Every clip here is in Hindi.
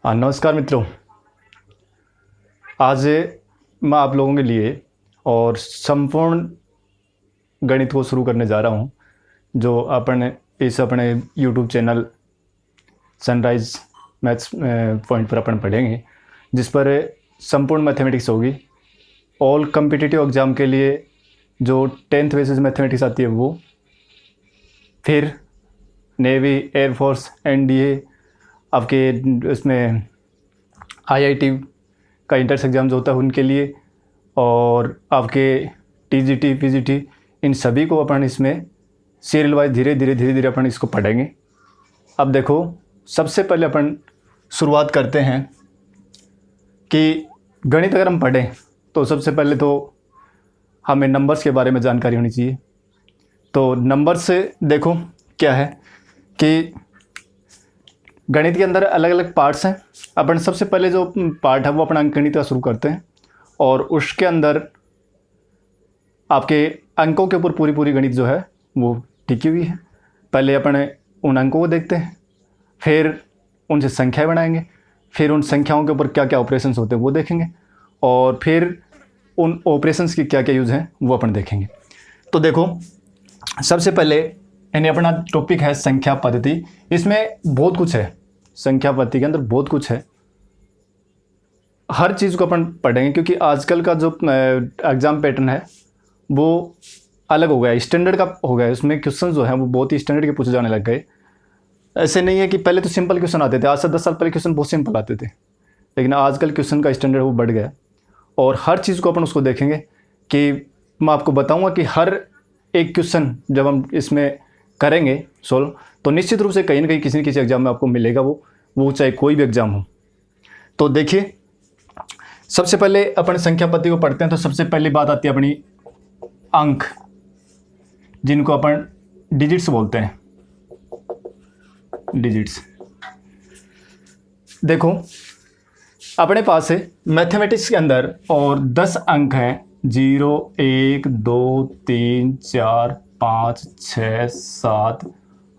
नमस्कार मित्रों। आज मैं आप लोगों के लिए और संपूर्ण गणित को शुरू करने जा रहा हूं, जो अपने YouTube channel sunrise maths point पर अपन पढ़ेंगे, जिस पर संपूर्ण मैथमेटिक्स होगी। ऑल कम्पिटिटिव एग्ज़ाम के लिए जो 10th बेसिस मैथमेटिक्स आती है वो, फिर नेवी, एयरफोर्स, एनडीए, आपके इसमें आईआईटी का इंट्रेंस एग्ज़ाम जो होता है उनके लिए, और आपके टीजीटी, पीजीटी, इन सभी को अपन इसमें सीरियल वाइज धीरे धीरे अपन इसको पढ़ेंगे। अब देखो, सबसे पहले अपन शुरुआत करते हैं कि गणित अगर हम पढ़ें तो सबसे पहले तो हमें नंबर्स के बारे में जानकारी होनी चाहिए। तो नंबर्स से देखो क्या है कि गणित के अंदर अलग अलग पार्ट्स हैं। अपन सबसे पहले जो पार्ट है वो अपना अंकगणित का शुरू करते हैं, और उसके अंदर आपके अंकों के ऊपर पूरी गणित जो है वो टिकी हुई है। पहले अपन उन अंकों को देखते हैं, फिर उनसे संख्याएं बनाएंगे, फिर उन संख्याओं के ऊपर क्या क्या ऑपरेशंस होते हैं वो देखेंगे, और फिर उन ऑपरेशंस की क्या क्या यूज़ हैं वो अपन देखेंगे। तो देखो, सबसे पहले यानी अपना टॉपिक है संख्या पद्धति। इसमें बहुत कुछ है, संख्या पद्धति के अंदर बहुत कुछ है। हर चीज़ को अपन पढ़ेंगे, क्योंकि आजकल का जो एग्ज़ाम पैटर्न है वो अलग हो गया, स्टैंडर्ड का हो गया। उसमें क्वेश्चन जो हैं वो बहुत ही स्टैंडर्ड के पूछे जाने लग गए। ऐसे नहीं है कि पहले तो सिंपल क्वेश्चन आते थे, आज से 10 साल पहले क्वेश्चन बहुत सिंपल आते थे, लेकिन आजकल क्वेश्चन का स्टैंडर्ड वो बढ़ गया। और हर चीज़ को अपन उसको देखेंगे कि मैं आपको बताऊँगा कि हर एक क्वेश्चन जब हम इसमें करेंगे सोल्व, तो निश्चित रूप से कहीं ना कहीं किसी न किसी एग्जाम में आपको मिलेगा वो चाहे कोई भी एग्जाम हो। तो देखिए, सबसे पहले अपन संख्या पद्धति को पढ़ते हैं। तो सबसे पहली बात आती है अपनी अंक, जिनको अपन डिजिट्स बोलते हैं, डिजिट्स। देखो, अपने पास है मैथमेटिक्स के अंदर और 10 अंक हैं, 0, 1, 2, 3, 4, 5, 6, 7,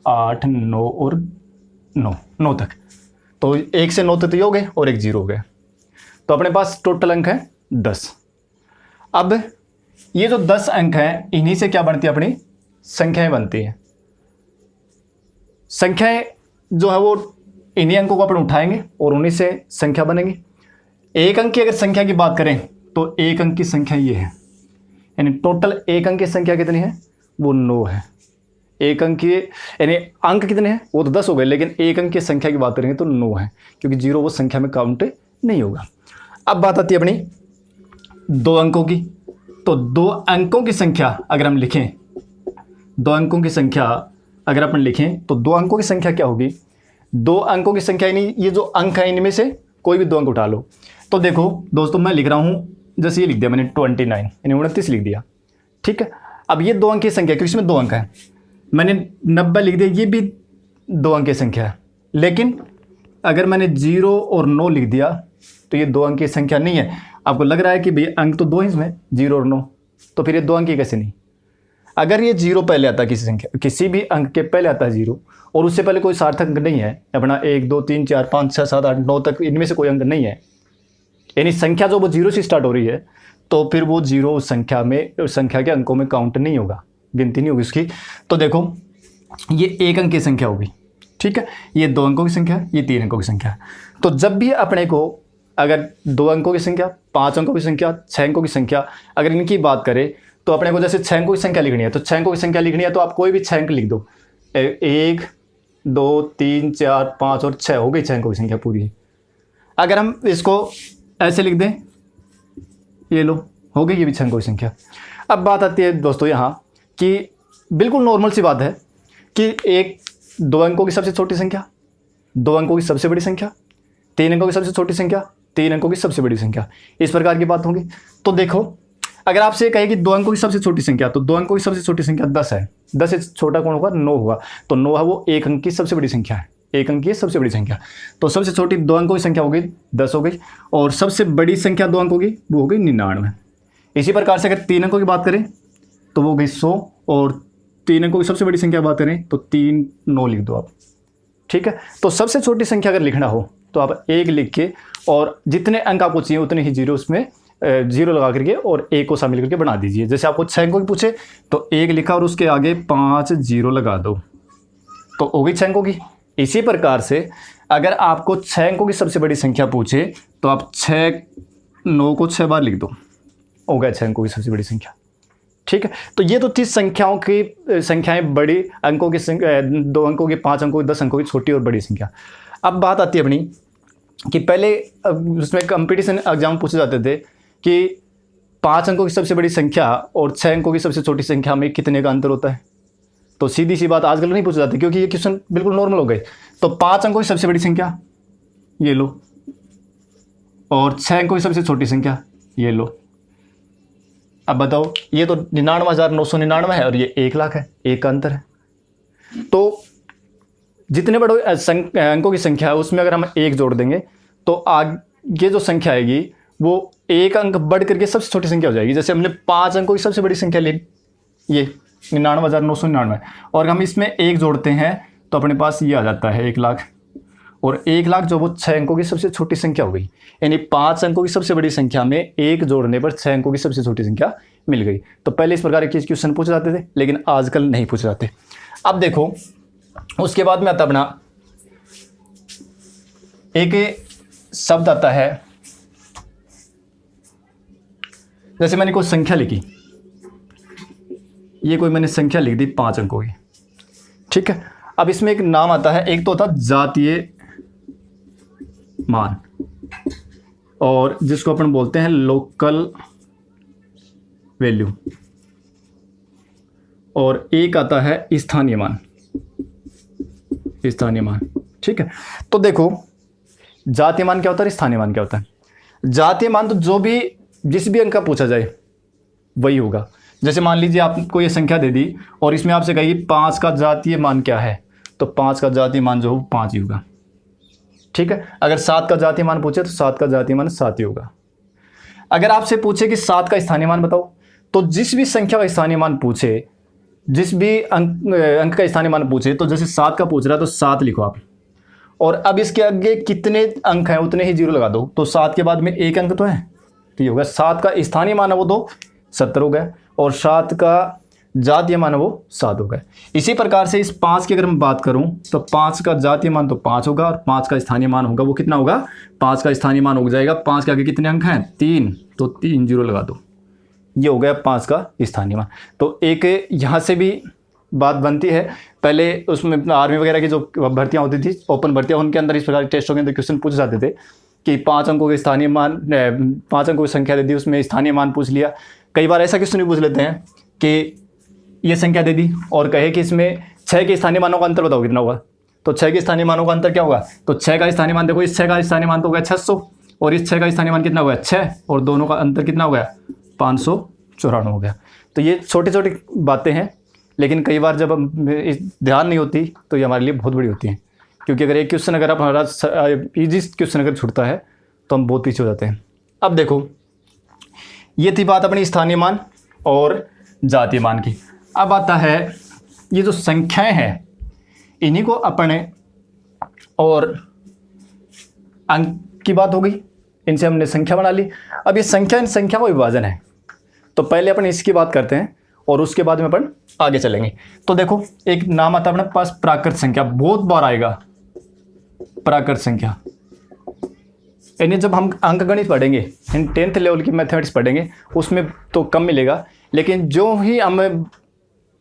8, 9 और 9 तक। तो 1 से 9 तक तो हो गए और एक 0 हो गए। तो अपने पास टोटल अंक है 10। अब ये जो 10 अंक हैं, इन्हीं से क्या बनती है, अपनी संख्याएं बनती हैं। संख्याएं जो है वो इन्हीं अंकों को अपन उठाएंगे और उन्हीं से संख्या बनेगी। एक अंक की अगर संख्या की बात करें तो एक अंक की संख्या ये है, यानी टोटल एक अंक की संख्या कितनी है, वो 9 है। एक अंक की यानी अंक कितने हैं, वो तो 10 हो गए, लेकिन एक अंक की संख्या की बात करेंगे तो 9 है, क्योंकि 0 वो संख्या में काउंट नहीं होगा। अब बात आती है अपनी 2 अंकों की। तो 2 अंकों की संख्या अगर हम लिखें, 2 अंकों की संख्या अगर अपन लिखें तो 2 अंकों की संख्या क्या होगी, 2 अंकों की संख्या यानी ये जो अंक है इनमें से कोई भी 2 अंक उठा लो। तो देखो दोस्तों, मैं लिख रहा हूँ, जैसे ये लिख दिया मैंने 29 यानी 29 लिख दिया, ठीक है। अब ये 2 अंक की संख्या, क्योंकि इसमें 2 अंक है, मैंने 90 लिख दिया, ये भी 2 अंक की संख्या है। लेकिन अगर मैंने 0 और 9 लिख दिया तो ये 2 अंक की संख्या नहीं है। आपको लग रहा है कि भैया अंक तो 2 ही इसमें, 0 और 9, तो फिर ये 2 अंक की कैसे नहीं। अगर ये 0 पहले आता है, किसी भी अंक के पहले आता है 0, और उससे पहले कोई सार्थक अंक नहीं है, अपना 1, 2, 3, 4, 5, 6, 7, 8, 9 तक इनमें से कोई अंक नहीं है, यानी संख्या जो वो 0 से स्टार्ट हो रही है, तो फिर वो 0 उस संख्या के अंकों में काउंट नहीं होगा, गिनती नहीं होगी उसकी। तो देखो, ये एक अंक की संख्या होगी, ठीक है, ये 2 अंकों की संख्या, ये 3 अंकों की संख्या। तो जब भी अपने को अगर 2 अंकों की संख्या, 5 अंकों की संख्या, 6 अंकों की संख्या, अगर इनकी बात करें तो अपने को जैसे 6 अंकों की संख्या लिखनी है, तो 6 अंकों की संख्या लिखनी है तो आप कोई भी 6 अंक लिख दो, 1, 2, 3, 4, 5 और 6 हो गई 6 अंकों की संख्या पूरी। अगर हम इसको ऐसे लिख दें, ये लो, हो गई ये भी 6 अंकों की संख्या। अब बात आती है दोस्तों यहाँ कि बिल्कुल नॉर्मल सी बात है कि 2 अंकों की सबसे छोटी संख्या, 2 अंकों की सबसे बड़ी संख्या, 3 अंकों की सबसे छोटी संख्या, 3 अंकों की सबसे बड़ी संख्या, इस प्रकार की बात होगी। तो देखो, अगर आपसे ये कहे कि 2 अंकों की सबसे छोटी संख्या, तो 2 अंकों की सबसे छोटी संख्या 10 है, 10 से छोटा कौन होगा, 9 होगा। तो 9 है वो एक अंक की सबसे बड़ी संख्या है, एक अंक की सबसे बड़ी संख्या। तो सबसे छोटी 2 अंकों की संख्या हो गई 10 हो गई, और सबसे बड़ी संख्या 2 अंकों की वो हो गई 99। इसी प्रकार से अगर 3 अंकों की बात करें तो वो हो गई 100, और 3 अंकों की सबसे बड़ी संख्या बात करें तो 3 9 लिख दो आप, ठीक है। तो सबसे छोटी संख्या अगर लिखना हो तो आप 1 लिख के और जितने अंक आपको चाहिए उतने ही जीरो उसमें जीरो लगा करके और 1 को शामिल करके बना दीजिए। जैसे आपको 6 अंकों की पूछे तो 1 लिखा और उसके आगे 5 जीरो लगा दो तो हो गई 6 अंकों की। इसी प्रकार से अगर आपको 6 अंकों की सबसे बड़ी संख्या पूछे तो आप 9 को 6 बार लिख दो, हो गया 6 अंकों की सबसे बड़ी संख्या। ठीक है, तो ये तो 30 संख्याएं बड़ी अंकों की संख्या, 2 अंकों की, 5 अंकों की, 10 अंकों की छोटी और बड़ी संख्या। अब बात आती है अपनी कि पहले उसमें कंपटीशन एग्जाम पूछे जाते थे कि 5 अंकों की सबसे बड़ी संख्या और 6 अंकों की सबसे छोटी संख्या में कितने का अंतर होता है। तो सीधी सी बात आजकल नहीं पूछे जाते क्योंकि ये क्वेश्चन बिल्कुल नॉर्मल हो गए। तो 5 अंकों की सबसे बड़ी संख्या ये लो और 6 अंकों की सबसे छोटी संख्या ये लो। अब बताओ, ये तो 99,999 है और ये 1 लाख है, 1 का अंतर है। तो जितने बड़े अंकों की संख्या है उसमें अगर हम 1 जोड़ देंगे तो आगे जो संख्या आएगी वो 1 अंक बढ़ करके सबसे छोटी संख्या हो जाएगी। जैसे हमने 5 अंकों की सबसे बड़ी संख्या ली ये 99,999 और हम इसमें 1 जोड़ते हैं तो अपने पास ये आ जाता है 1 लाख, और 1 लाख जो वो 6 अंकों की सबसे छोटी संख्या हो गई। यानी 5 अंकों की सबसे बड़ी संख्या में 1 जोड़ने पर 6 अंकों की सबसे छोटी संख्या मिल गई। तो पहले इस प्रकार के क्वेश्चन पूछे जाते थे लेकिन आजकल नहीं पूछे जाते। अब देखो उसके बाद में आता अपना एक शब्द आता है, जैसे मैंने कोई संख्या लिखी, ये कोई मैंने संख्या लिख दी 5 अंकों की। ठीक है, अब इसमें एक नाम आता है, एक तो होता जातीय मान और जिसको अपन बोलते हैं लोकल वैल्यू, और एक आता है स्थानीय मान, स्थानीय मान। ठीक है, तो देखो जातीय मान क्या होता है, स्थानीय मान क्या होता है। जातीय मान तो जो भी जिस भी अंक का पूछा जाए वही होगा। जैसे मान लीजिए आपको ये संख्या दे दी और इसमें आपसे कही 5 का जातीय मान क्या है, तो 5 का जातीय मान जो हो 5 ही होगा। ठीक है, अगर 7 का जातीय मान पूछे तो 7 का जातीय मान 7 ही होगा। अगर आपसे पूछे कि 7 का स्थानीय मान बताओ, तो जिस भी संख्या का स्थानीय मान पूछे, जिस भी अंक का स्थानीय मान पूछे, तो जैसे 7 का पूछ रहा है तो 7 लिखो आप, और अब इसके आगे कितने अंक हैं उतने ही जीरो लगा दो। तो 7 के बाद में 1 अंक तो है, तो ये होगा 7 का स्थानीय मान है वो तो 70 हो गया, और 7 का जातीय मान है वो 7 हो गया। इसी प्रकार से इस 5 की अगर मैं बात करूं तो 5 का जातीय मान तो 5 होगा और 5 का स्थानीय मान होगा वो कितना होगा, 5 का स्थानीय मान हो जाएगा 5 के आगे कितने अंक हैं 3, तो 3 जीरो लगा दो, ये हो गया 5 का स्थानीय मान। तो एक यहाँ से भी बात बनती है, पहले उसमें आर्मी वगैरह की जो भर्तियाँ होती थी, ओपन भर्तियाँ, उनके अंदर इस प्रकार के टेस्टों के अंदर क्वेश्चन पूछे जाते थे कि 5 अंकों के स्थानीय मान, 5 अंकों की संख्या दे दी, उसमें स्थानीय मान पूछ लिया। कई बार ऐसा क्वेश्चन भी पूछ लेते हैं कि ये संख्या दे दी और कहे कि इसमें 6 के स्थानीय मानों का अंतर बताओ कितना होगा, तो 6 के स्थानीय मानों का अंतर क्या होगा, तो 6 का स्थानीय मान देखो, इस 6 का स्थानीय मान तो हो गया 600 और इस 6 का स्थानीय मान कितना हो गया 6, और दोनों का अंतर कितना हो गया 594 हो गया। तो ये छोटी छोटी बातें हैं, लेकिन कई बार जब ध्यान नहीं होती तो ये हमारे लिए बहुत बड़ी होती हैं, क्योंकि अगर एक क्वेश्चन अगर हमारा ईजी क्वेश्चन अगर छूटता है तो हम बहुत पीछे हो जाते हैं। अब देखो ये थी बात अपनी स्थानीय मान और जातीय मान की। अब आता है ये जो संख्याएं हैं, इन्हीं को अपने और अंक की बात हो गई, इनसे हमने संख्या बना ली। अब ये संख्या इन संख्या का विभाजन है, तो पहले अपन इसकी बात करते हैं और उसके बाद में अपन आगे चलेंगे। तो देखो एक नाम आता है अपने पास प्राकृत संख्या, बहुत बार आएगा प्राकृत संख्या। यानी जब हम अंकगणित पढ़ेंगे, इन 10th लेवल की मैथमेटिक्स पढ़ेंगे उसमें तो कम मिलेगा, लेकिन जो ही हम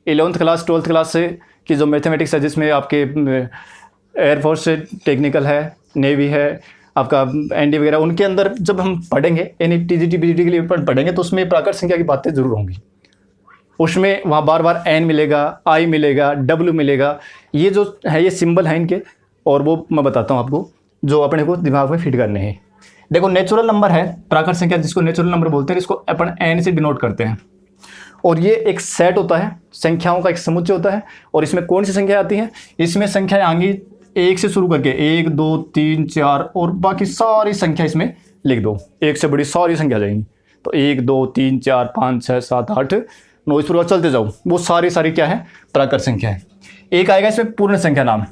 11th क्लास 12th क्लास से की जो मैथमेटिक्स है, जिसमें आपके एयरफोर्स से टेक्निकल है, नेवी है, आपका एनडी वगैरह, उनके अंदर जब हम पढ़ेंगे यानी टीजीटी बीजीटी के लिए पढ़ेंगे तो उसमें प्राकृत संख्या की बातें जरूर होंगी। उसमें वहाँ बार बार एन मिलेगा, आई मिलेगा, डब्ल्यू मिलेगा, ये जो है ये सिंबल है इनके, और वो मैं बताता हूँ आपको जो अपने को दिमाग में फिट करने हैं। देखो नेचुरल नंबर है प्राकृत संख्या, जिसको नेचुरल नंबर बोलते हैं, इसको अपन एन से डिनोट करते हैं, और ये एक सेट होता है, संख्याओं का एक समुच्चय होता है। और इसमें कौन सी संख्या आती है, इसमें संख्याएं आएंगी 1 से शुरू करके 1 2 3 4 और बाकी सारी संख्या इसमें लिख दो, 1 से बड़ी सारी संख्या जाएंगी। तो 1 2 3 4 5 6 7 8 9 इस प्रकार चलते जाओ, वो सारी क्या है प्राकृत संख्या है। एक आएगा इसमें पूर्ण संख्या नाम।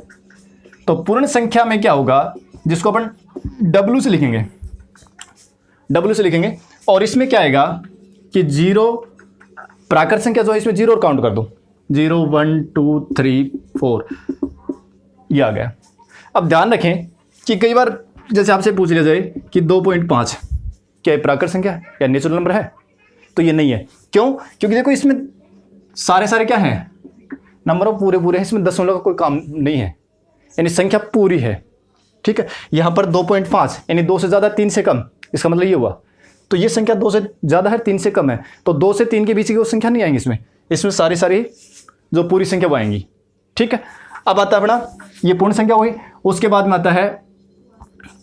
तो पूर्ण संख्या में क्या होगा, जिसको अपन W से लिखेंगे, W से लिखेंगे। और इसमें क्या आएगा कि 0 प्राकृत संख्या जो है इसमें 0 और काउंट कर दो, 0 1 2 3 4 ये आ गया। अब ध्यान रखें कि कई बार जैसे आपसे पूछ लिया जाए कि 2.5 क्या ये प्राकृत संख्या है या नेचुरल नंबर है, तो ये नहीं है। क्यों? क्योंकि देखो इसमें सारे क्या हैं, नंबर ऑफ पूरे हैं, इसमें दशमलव का कोई काम नहीं है, यानी संख्या पूरी है। ठीक है, यहाँ पर 2.5 यानी 2 से ज़्यादा 3 से कम, इसका मतलब ये हुआ। तो ये संख्या 2 से ज़्यादा है 3 से कम है, तो 2 से 3 के बीच की वो संख्या नहीं आएंगी इसमें सारी जो पूरी संख्या वो आएंगी। ठीक है, अब आता है अपना ये पूर्ण संख्या हुई, उसके बाद में आता है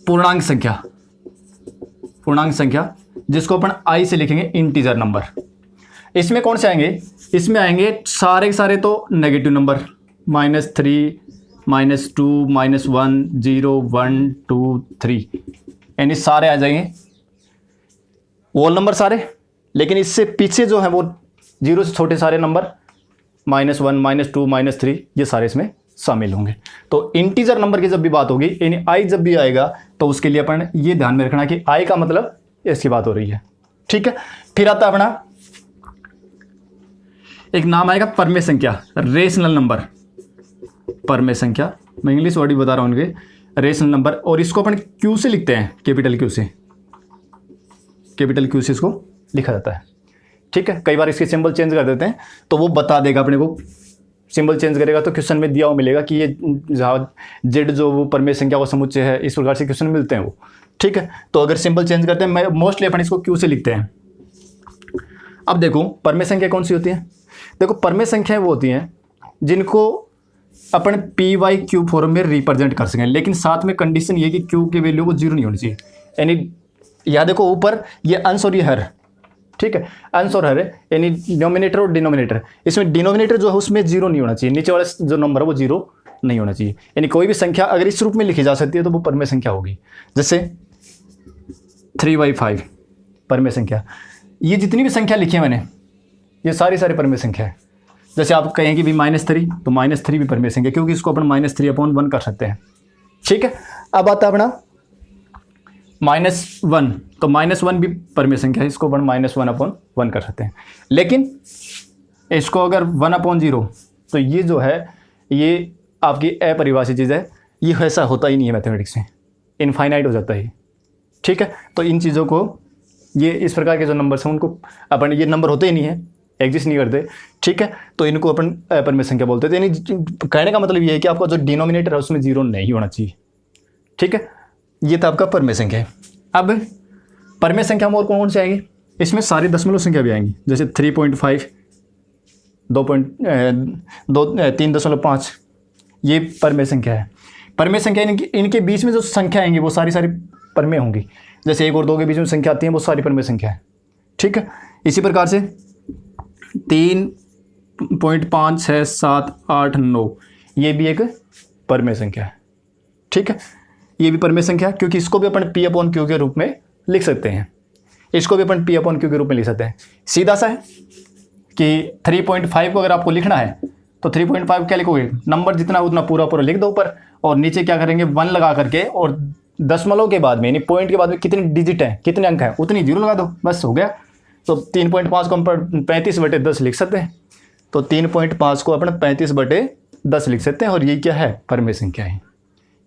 पूर्णांक संख्या जिसको अपन आई से लिखेंगे, इंटीजर नंबर। इसमें कौन से आएंगे? इसमें आएंगे सारे के सारे तो नेगेटिव नंबर, -3 -2 -1 0 1 2 3 यानी सारे आ जाएंगे होल नंबर सारे। लेकिन इससे पीछे जो है वो 0 से छोटे सारे नंबर -1 -2 -3 ये सारे इसमें शामिल होंगे। तो इंटीजर नंबर की जब भी बात होगी, यानी आई जब भी आएगा, तो उसके लिए अपन ये ध्यान में रखना कि आई का मतलब इसकी बात हो रही है। ठीक है, फिर आता है अपना एक नाम आएगा परमेय संख्या, रेशनल नंबर। परमेय संख्या मैं इंग्लिश वर्ड ही बता रहा हूँ उनके, रेशनल नंबर। और इसको अपन क्यू से लिखते हैं, कैपिटल क्यू से इसको लिखा जाता है। ठीक है, कई बार इसके सिंबल चेंज कर देते हैं तो वो बता देगा अपने को, सिंबल चेंज करेगा तो क्वेश्चन में दिया हुआ मिलेगा कि ये जहाँ जेड जो वो परमेय संख्या का समुच्चय है, इस प्रकार से क्वेश्चन मिलते हैं वो। ठीक है, तो अगर सिंबल चेंज करते हैं, मैं मोस्टली अपन इसको क्यू से लिखते हैं। अब देखो परमेय संख्या कौन सी होती है? देखो परमेय संख्याएं वो होती हैं जिनको अपन PYQ फॉर्म में रिप्रेजेंट कर सकें, लेकिन साथ में कंडीशन ये कि क्यू की वैल्यू को 0 नहीं होनी चाहिए। यानी याद देखो ऊपर ये अंश और ये हर, ठीक है, अंश और हर यानी डिनोमिनेटर और डिनोमिनेटर, इसमें डिनोमिनेटर जो है उसमे/0 नहीं होना चाहिए, नीचे वाला जो नंबर है वो 0 नहीं होना चाहिए। यानी कोई भी संख्या अगर इस रूप में लिखी जा सकती है तो वो परमेय संख्या होगी। जैसे 3/5 परमेय संख्या, ये जितनी भी संख्या लिखी है मैंने ये सारी परमेय संख्या है। जैसे आप कहें कि भी -3 तो -3 भी परमेय संख्या, क्योंकि इसको अपन -3/1 कर सकते हैं। ठीक है, अब आता है अपना -1, तो -1 भी परमेय संख्या है, इसको अपन -1/1 कर सकते हैं। लेकिन इसको अगर 1/0 तो ये जो है ये आपकी अपरिभाषित चीज़ है, ये ऐसा होता ही नहीं है मैथमेटिक्स में, इनफाइनाइट हो जाता है। ठीक है, तो इन चीज़ों को, ये इस प्रकार के जो नंबर्स हैं उनको अपन, ये नंबर होते ही नहीं है, एग्जिस्ट नहीं करते। ठीक है, तो इनको अपन परमेय संख्या बोलते थे। यानी कहने का मतलब ये है कि आपका जो डिनोमिनेटर है उसमें 0 नहीं होना चाहिए। ठीक है, ये तो आपका परमेय संख्या है। अब परमेय संख्या में और कौन से आएंगे? इसमें सारी दशमलव संख्या भी आएंगी, जैसे 3.5 3.5 ये परमेय संख्या है। परमेय संख्या इनके बीच में जो संख्या आएंगी वो सारी परमेय होंगी। जैसे 1 और 2 के बीच में संख्या आती है वो सारी परमेय संख्या है। ठीक है, इसी प्रकार से 3.5 6 7 8 9 ये भी एक परमेय संख्या है। ठीक है, ये भी परमेय संख्या है, क्योंकि इसको भी अपन P/Q के रूप में लिख सकते हैं, इसको भी अपन P/Q के रूप में लिख सकते हैं। सीधा सा है कि 3.5 को अगर आपको लिखना है तो 3.5 क्या लिखोगे, नंबर जितना उतना पूरा लिख दो ऊपर, और नीचे क्या करेंगे 1 लगा करके, और दशमलव के बाद में यानी पॉइंट के बाद में कितने डिजिट हैं, कितने अंक हैं, उतनी 0 लगा दो, बस हो गया। तो 3.5 को हम 35/10 लिख सकते हैं। तो 3.5 को अपन 35/10 लिख सकते हैं, और ये क्या है, परमेय संख्या है।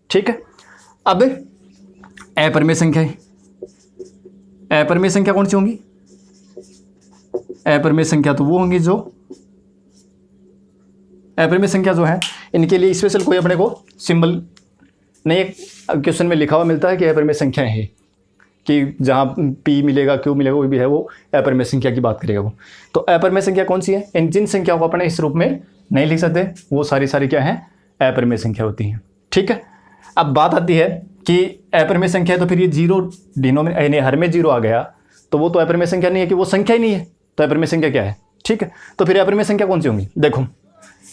ठीक है, अब अपरमेय संख्या है। अपरमेय संख्या कौन सी होंगी? अपरमेय संख्या तो वो होंगी जो, अपरमेय संख्या जो है इनके लिए स्पेशल कोई अपने को सिंबल नहीं, क्वेश्चन में लिखा हुआ मिलता है कि अपरमेय संख्या है, कि जहाँ P मिलेगा Q मिलेगा वो भी है, वो अपरमेय संख्या की बात करेगा वो। तो अपरमेय संख्या कौन सी है? इन जिन संख्या को अपने इस रूप में नहीं लिख सकते वो सारी क्या है, अपरमेय संख्या होती हैं। ठीक है, अब बात आती है कि अपरमेय संख्या है तो फिर ये 0 डिनोमिनेटर यानी हर में 0 आ गया तो वो तो अपरमेय संख्या नहीं है, कि वो संख्या ही नहीं है, तो अपरमेय संख्या क्या है? ठीक है, तो फिर अपरमेय संख्या कौन सी होंगी? देखो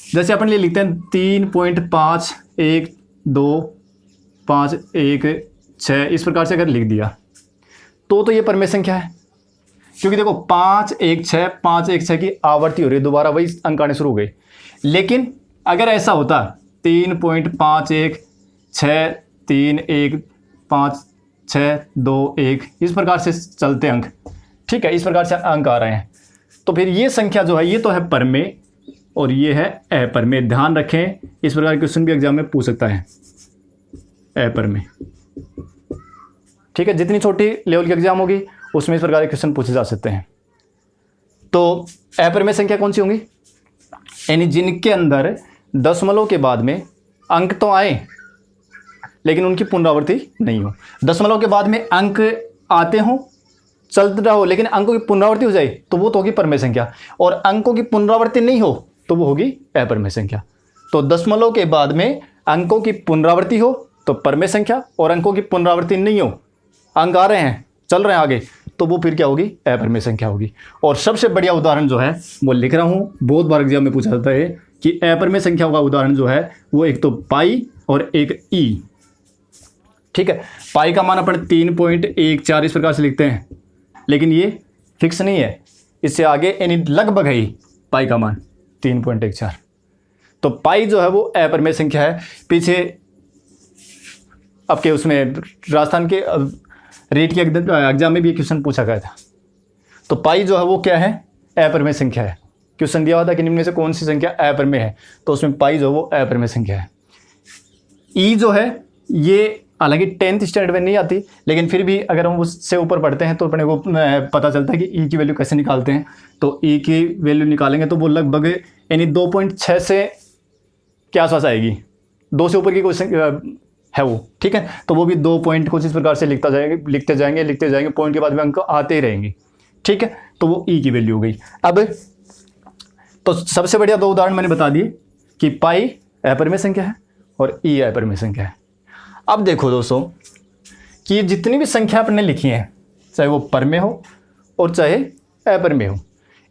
जैसे अपन ये लिखते हैं 3.5 1 2 5 1 6 इस प्रकार से अगर लिख दिया तो ये परमेय संख्या है, क्योंकि देखो 5 1 6 5 1 6 की आवर्ती हो रही है, दोबारा वही अंक आने शुरू हो गए। लेकिन अगर ऐसा होता 3.5 1 6 3 1 5 6 2 1 इस प्रकार से चलते अंक, ठीक है, इस प्रकार से अंक आ रहे हैं। तो फिर ये संख्या जो है ये तो है परमेय और ये है अपरमेय। ध्यान रखें, इस प्रकार के क्वेश्चन भी एग्जाम में पूछ सकता है, अपरमेय, ठीक है। जितनी छोटी लेवल की एग्जाम होगी उसमें इस प्रकार के क्वेश्चन पूछे जा सकते हैं। तो अपरमेय संख्या कौन सी होंगी? यानी जिनके अंदर दशमलव के बाद में अंक तो आए लेकिन उनकी पुनरावृत्ति नहीं हो। दशमलव के बाद में अंक आते हों, चलता हो, लेकिन अंकों की पुनरावृत्ति हो जाए तो वो तो होगी परमेय संख्या, और अंकों की पुनरावृत्ति नहीं हो तो वो होगी अपरमेय संख्या। तो दशमलव के बाद में अंकों की पुनरावृत्ति हो तो परमेय संख्या, और अंकों की पुनरावृत्ति नहीं हो, अंक आ रहे हैं, चल रहे हैं आगे, तो वो फिर क्या होगी? अपरमेय संख्या होगी। और सबसे बढ़िया उदाहरण जो है वो लिख रहा हूँ, बहुत बार एग्जाम में पूछा जाता है कि अपरमेय संख्या का उदाहरण जो है वो एक तो पाई और एक ई, ठीक है। पाई का मान अपन 3.14 इस प्रकार से लिखते हैं, लेकिन ये फिक्स नहीं है, इससे आगे यानी लगभग है ही पाई का मान 3.14। तो पाई जो है वो अपरमेय संख्या है। पीछे आपके उसमें राजस्थान के रेट के एग्जाम में भी क्वेश्चन पूछा गया था। तो पाई जो है वो क्या है? अपरमेय संख्या है। क्वेश्चन दिया हुआ था कि निम्न में से कौन सी संख्या अपरमेय है, तो उसमें पाई जो है वो अपरमेय संख्या है। ई जो है ये हालांकि 10th स्टैंडर्ड में नहीं आती, लेकिन फिर भी अगर हम उससे ऊपर पढ़ते हैं तो अपने को पता चलता है कि ई की वैल्यू कैसे निकालते हैं। तो ई की वैल्यू निकालेंगे तो वो लगभग यानी 2.6 से के आसपास आएगी, 2 से ऊपर की क्वेश्चन है वो, ठीक है। तो वो भी 2 पॉइंट कुछ इस प्रकार से लिखते जाएंगे, पॉइंट के बाद में अंक आते ही रहेंगे, ठीक है। तो वो ई की वैल्यू हो गई। अब तो सबसे बढ़िया 2 उदाहरण मैंने बता दिए कि पाई अपरमेय संख्या है और ई अपरमेय संख्या है। अब देखो दोस्तों कि ये जितनी भी संख्या आपने लिखी है, चाहे वो परमेय हो और चाहे अपरमेय हो,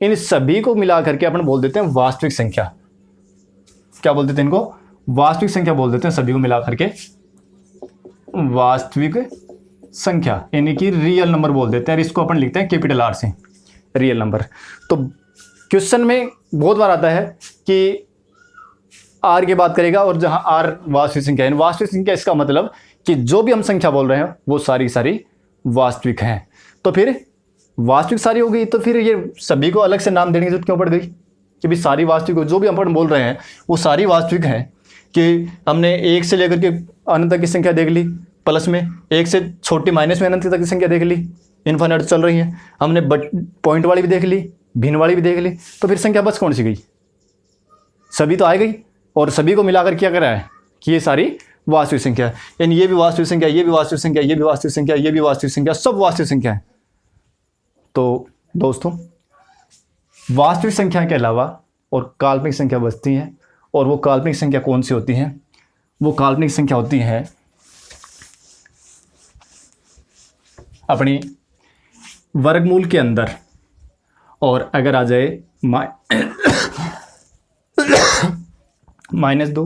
इन सभी को मिला करके अपन बोल देते हैं वास्तविक संख्या। क्या बोल देते हैं इनको? वास्तविक संख्या बोल देते हैं सभी को मिला करके वास्तविक संख्या, यानी कि रियल नंबर बोल देते हैं। इसको अपन लिखते हैं कैपिटल आर से, रियल नंबर। तो क्वेश्चन में बहुत बार आता है कि आर की बात करेगा और जहां आर वास्तविक संख्या है। वास्तविक संख्या इसका मतलब कि जो भी हम संख्या बोल रहे हैं वो सारी सारी वास्तविक हैं। तो फिर वास्तविक सारी हो गई, तो फिर ये सभी को अलग से नाम देने की जरूरत क्यों पड़ गई कि भी सारी वास्तविक, जो भी अपन बोल रहे हैं वो सारी वास्तविक हैं। कि हमने 1 से लेकर के अनंत तक की संख्या देख ली, प्लस में 1 से छोटी माइनस में अनंत तक की संख्या देख ली, इनफाइनाइट चल रही है। हमने पॉइंट वाली भी देख ली, भिन्न वाली भी देख ली, तो फिर संख्या बस कौन सी गई? सभी तो आ गई, और सभी को मिलाकर क्या करा है कि ये सारी वास्तविक संख्या है। यानी ये भी वास्तविक संख्या, ये भी वास्तविक संख्या, ये भी वास्तविक संख्या, ये भी वास्तविक संख्या, सब वास्तविक संख्या है। तो दोस्तों वास्तविक संख्या के अलावा और काल्पनिक संख्या बचती हैं, और वो काल्पनिक संख्या कौन सी होती हैं? वो काल्पनिक संख्या होती है अपनी वर्गमूल के अंदर, और अगर आ जाए -2,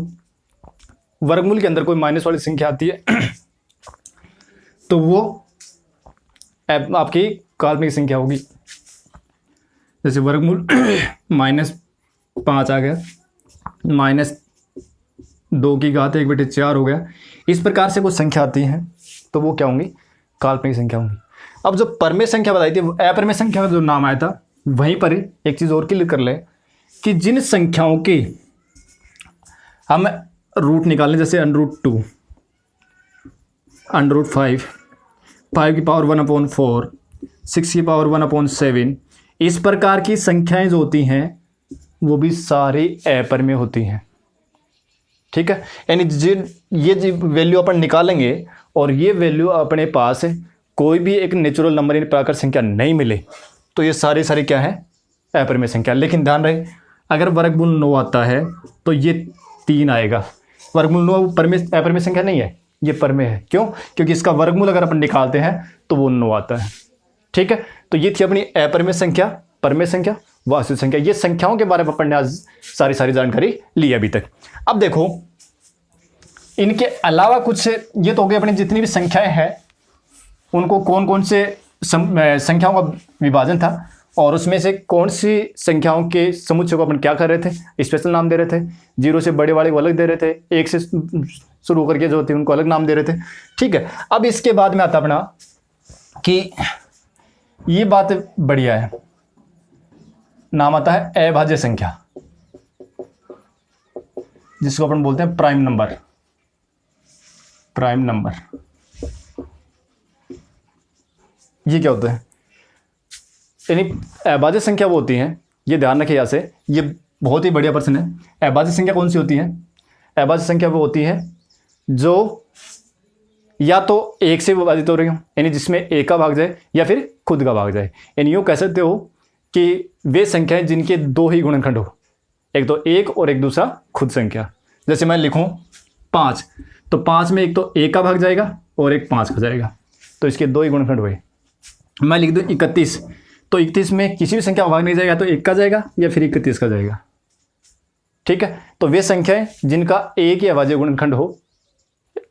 वर्गमूल के अंदर कोई माइनस वाली संख्या आती है तो वो आपकी काल्पनिक संख्या होगी। जैसे वर्गमूल -5 आ गया, -2 की घात 1/4 हो गया, इस प्रकार से कोई संख्या आती है तो वो क्या होंगी? काल्पनिक संख्या होंगी। अब जो परमेय संख्या बताई थी, अपरमेय संख्या का जो नाम आया था, वहीं पर एक चीज़ और क्लियर कर ले कि जिन संख्याओं के हम रूट निकालें, जैसे √2, √5, 5 की पावर 1/4, 6 की पावर 1/7, इस प्रकार की संख्याएं जो होती हैं वो भी सारी अपरमेय होती हैं, ठीक है। यानी ये वैल्यू अपन निकालेंगे और ये वैल्यू अपने पास कोई भी एक नेचुरल नंबर यानी प्राकृतिक संख्या नहीं मिले तो ये सारी क्या है? अपरमेय संख्या। लेकिन ध्यान रहे, अगर वर्गमूल 9 आता है तो ये 3 आएगा। वर्गमूल 9 अपरमेय संख्या नहीं है, ये परमेय है। क्यों? क्योंकि इसका वर्गमूल अगर अपन निकालते हैं तो वो 9 आता है, ठीक है। तो ये थी अपनी अपरमेय संख्या, परमेय संख्या, वास्तविक संख्या। ये संख्याओं के बारे में अपन ने आज सारी जानकारी ली अभी तक। अब देखो इनके अलावा कुछ, ये तो हो गई अपनी जितनी भी संख्याएं हैं उनको कौन कौन से संख्याओं का विभाजन था, और उसमें से कौन सी संख्याओं के समुच्चय को अपन क्या कर रहे थे? स्पेशल नाम दे रहे थे। 0 से बड़े वाले को अलग दे रहे थे, 1 से शुरू करके जो होती है उनको अलग नाम दे रहे थे। ठीक है, अब इसके बाद में आता अपना कि ये बात बढ़िया है, नाम आता है अभाज्य संख्या, जिसको अपन बोलते हैं प्राइम नंबर। प्राइम नंबर ये क्या होता है? यानी अभाज्य संख्या वो होती है, ये ध्यान रखें यहाँ से, ये बहुत ही बढ़िया प्रश्न है। अभाज्य संख्या कौन सी होती है? अभाज्य संख्या वो होती है जो या तो एक से विभाजित हो रही हो, यानी जिसमें एक का भाग जाए या फिर खुद का भाग जाए। यानी यूँ कह सकते हो कि वे संख्याएं जिनके दो ही गुणनखंड हो, एक तो एक और एक दूसरा खुद संख्या। जैसे मैं लिखूं 5, तो 5 में एक तो एक का भाग जाएगा और एक 5 का जाएगा, तो इसके दो ही गुणनखंड हुए। मैं लिख दूं 31, तो 31 में किसी भी संख्या का भाग नहीं जाएगा, तो एक का जाएगा या फिर 31 का जाएगा। ठीक है, तो वे संख्याएं जिनका एक ही अभाज्य गुणनखंड हो,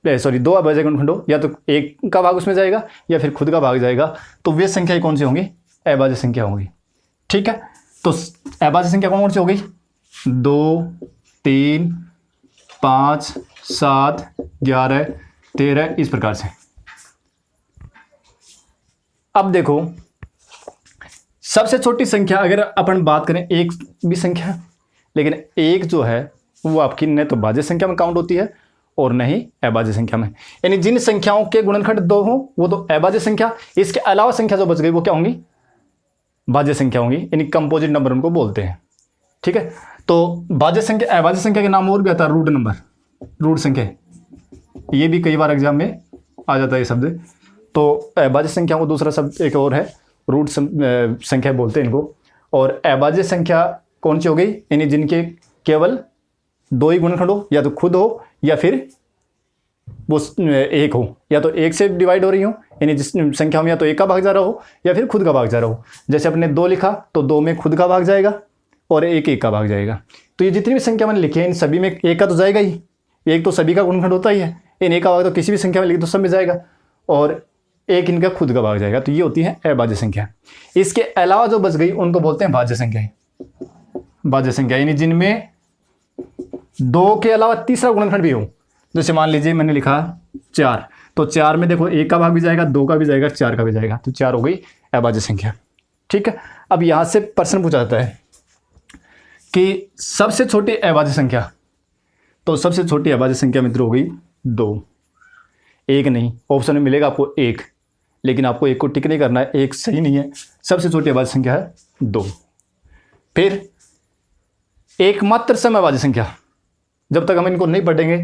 सॉरी दो अभाज्य गुणनखंड हो, या तो एक का भाग उसमें जाएगा या फिर खुद का भाग जाएगा, तो वे संख्याएं कौन सी होंगी? अभाज्य संख्या होंगी। ठीक है, तो अभाज्य संख्या कौन सी हो गई? 2, 3, 5, 7, 11, 13, इस प्रकार से। अब देखो सबसे छोटी संख्या अगर अपन बात करें, एक भी संख्या, लेकिन एक जो है वो आपकी न तो भाज्य संख्या में काउंट होती है और न ही अभाज्य संख्या में। यानी जिन संख्याओं के गुणनखंड 2 हो वो तो अभाज्य संख्या, इसके अलावा संख्या जो बच गई वो क्या होंगी? भाज्य संख्या होंगी, यानी कंपोजिट नंबर उनको बोलते हैं। ठीक है, तो भाज्य संख्या, अभाज्य संख्या के नाम और भी आता है रूट नंबर, रूट संख्या, ये भी कई बार एग्जाम में आ जाता है ये शब्द। तो अभाज्य संख्या को दूसरा शब्द एक और है, रूट संख्या बोलते हैं इनको। और अभाज्य संख्या कौन सी हो गई? यानी जिनके केवल दो ही गुणनखंड हो, या तो खुद हो या फिर वो एक हो, या तो एक से डिवाइड हो रही हो, यानी जिस संख्या में या तो एक का भाग जा रहा हो या फिर खुद का भाग जा रहा हो। जैसे अपने 2 लिखा तो 2 में खुद का भाग जाएगा और एक का भाग जाएगा। तो ये जितनी भी संख्या मैंने लिखी है इन सभी में एक का तो जाएगा ही, एक तो सभी का गुणनखंड होता ही है, इन एक का भाग तो किसी भी संख्या में लिखे तो सब में जाएगा, और एक इनका खुद का भाग जाएगा। तो ये होती है अभाज्य संख्या। इसके अलावा जो बच गई उनको बोलते हैं भाज्य संख्या। भाज्य संख्या यानी जिनमें 2 के अलावा तीसरा गुणनखंड भी हो। जैसे मान लीजिए मैंने लिखा 4, तो 4 में देखो एक का भाग भी जाएगा, 2 का भी जाएगा, 4 का भी जाएगा, तो 4 हो गई अभाज्य संख्या। ठीक है, अब यहां से प्रश्न पूछा जाता है कि सबसे छोटी अभाज्य संख्या, तो सबसे छोटी अभाज्य संख्या मित्र हो गई 2। एक नहीं, ऑप्शन में मिलेगा आपको 1, लेकिन आपको एक को टिक नहीं करना है, एक सही नहीं है। सबसे छोटी अभाज्य संख्या है 2। फिर एकमात्र सम अभाज्य संख्या, जब तक हम इनको नहीं पढ़ेंगे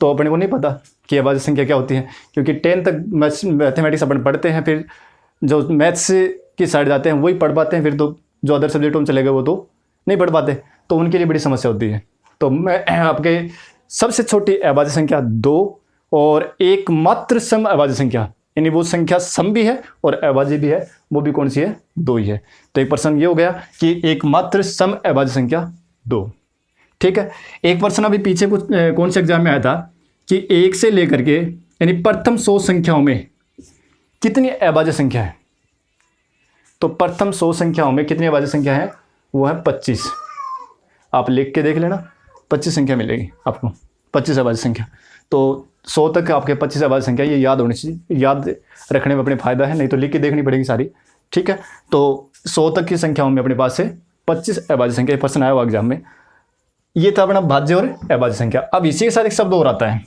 तो अपने को नहीं पता कि अभाज्य संख्या क्या होती है, क्योंकि 10 तक मैथमेटिक्स अपन पढ़ते हैं, फिर जो मैथ्स की साइड जाते हैं वही पढ़ पाते हैं, फिर तो जो अदर सब्जेक्टों में चले गए वो तो नहीं पढ़ पाते, तो उनके लिए बड़ी समस्या होती है। तो मैं आपके सबसे छोटी अभाज्य संख्या 2 और एकमात्र सम अभाज्य संख्या, यानी वो संख्या सम भी है और अभाज्य भी है, वो भी कौन सी है? 2 ही है। तो एक प्रश्न ये हो गया कि एकमात्र सम अभाज्य संख्या 2। ठीक है, एक प्रश्न अभी पीछे कुछ कौन से एग्जाम में आया था कि 1 से लेकर के यानी प्रथम 100 संख्याओं में कितनी अभाज्य संख्या है? तो प्रथम 100 संख्याओं में कितनी अभाज्य संख्या है? वो है 25। आप लिख के देख लेना, 25 संख्या मिलेगी आपको, 25 अभाज्य संख्या। तो 100 तक आपके 25 अभाज्य संख्या, ये याद होनी चाहिए, याद रखने में अपने फायदा है, नहीं तो लिख के देखनी पड़ेगी सारी। ठीक है, तो 100 तक की संख्याओं में अपने पास से 25 अभाज्य संख्या, प्रश्न आया हुआ एग्जाम में। ये था अपना भाज्य और अभाज्य संख्या। अब इसी के साथ एक शब्द और आता है,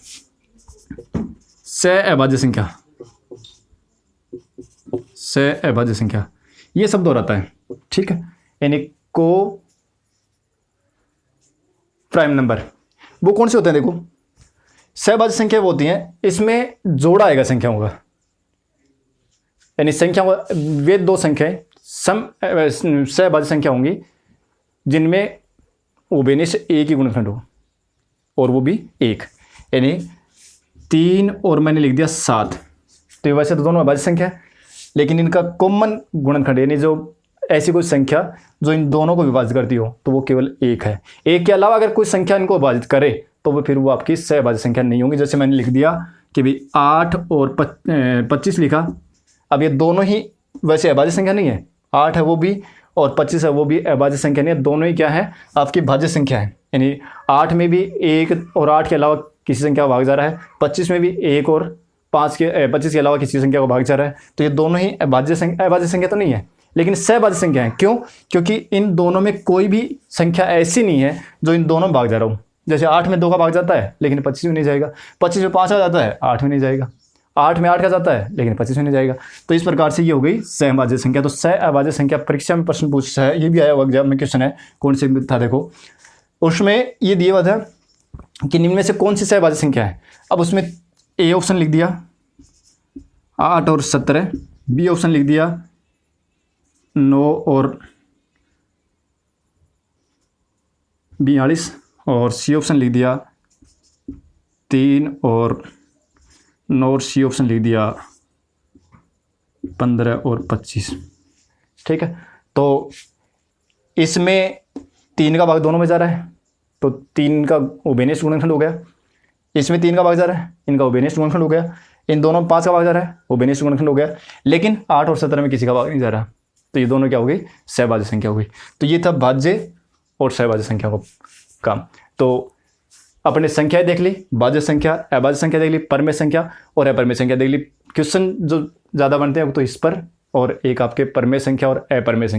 सहअभाज्य संख्या। सहअभाज्य संख्या, ये शब्द और आता है। ठीक है, यानी को प्राइम नंबर, वो कौन से होते हैं? देखो सहअभाज्य संख्या वो होती हैं इसमें जोड़ा आएगा संख्याओं का, यानी संख्या वे 2 संख्याएं सहअभाज्य संख्या होंगी जिनमें उभयनिष्ठ से एक ही गुणनखंड हो, और वो भी 1, यानी 3 और मैंने लिख दिया 7। तो ये वैसे तो दोनों अभाज्य संख्या है, लेकिन इनका कॉमन गुणनखंड यानी जो ऐसी कोई संख्या जो इन दोनों को विभाजित करती हो तो वो केवल 1 है। 1 के अलावा अगर कोई संख्या इनको विभाजित करे तो वो फिर वो आपकी सहअभाज्य संख्या नहीं होगी। जैसे मैंने लिख दिया कि भाई 8 और 25 लिखा, अब ये दोनों ही वैसे अभाज्य संख्या नहीं है, 8 है वो भी और 25 है वो भी अभाज्य संख्या नहीं है, दोनों ही क्या है? आपकी भाज्य संख्या है। यानी 8 में भी 1 और 8 के अलावा किसी संख्या को भाग जा रहा है, 25 में भी 1 और 25 के अलावा किसी संख्या को भाग जा रहा है, तो ये दोनों ही अभाज्य संख्या तो नहीं है, लेकिन सहभाज्य संख्या है। क्यों? क्योंकि इन दोनों में कोई भी संख्या ऐसी नहीं है जो इन दोनों में भाग जा रहा हो। जैसे 8 में 2 का भाग जाता है लेकिन 25 में नहीं जाएगा, 25 में 5 आ जाता है 8 में नहीं जाएगा, 8 में 8 का जाता है लेकिन 25 में नहीं जाएगा। तो इस प्रकार से ये हो गई सहभाज्य संख्या। तो सहअभाज्य संख्या परीक्षा में प्रश्न पूछा है, ये भी आया हुआ एग्जाम में क्वेश्चन है, कौन से था देखो, उसमें ये दिया हुआ था कि निम्न में से कौन सी सहभाज्य संख्या है। अब उसमें ए ऑप्शन लिख दिया 8 और 17, बी ऑप्शन लिख दिया 9 और 42, और सी ऑप्शन लिख दिया 3 और 9, और सी ऑप्शन लिख दिया 15 और 25। ठीक है, तो इसमें 3 का भाग दोनों में जा रहा है, तो 3 का उभयनिष्ठ गुणनखंड हो गया। इसमें 3 का भाग जा रहा है, इनका उभयनिष्ठ गुणनखंड हो गया। इन दोनों में 5 का भाग जा रहा है, उभयनिष्ठ गुणनखंड हो गया। लेकिन 8 और 17 में किसी का भाग नहीं जा रहा, तो ये दोनों क्या हो गई? सहभाज्य संख्या हो गई। तो ये था भाज्य और सहभाज्य संख्या का काम। तो अपने संख्याएं देख ली, भाज्य संख्या, अभाज्य संख्या देख ली, परमेय संख्या और अपरमेय संख्या देख ली। क्वेश्चन जो ज़्यादा बनते हैं वो तो इस पर, और एक आपके परमेय संख्या और अपरमेय संख्या।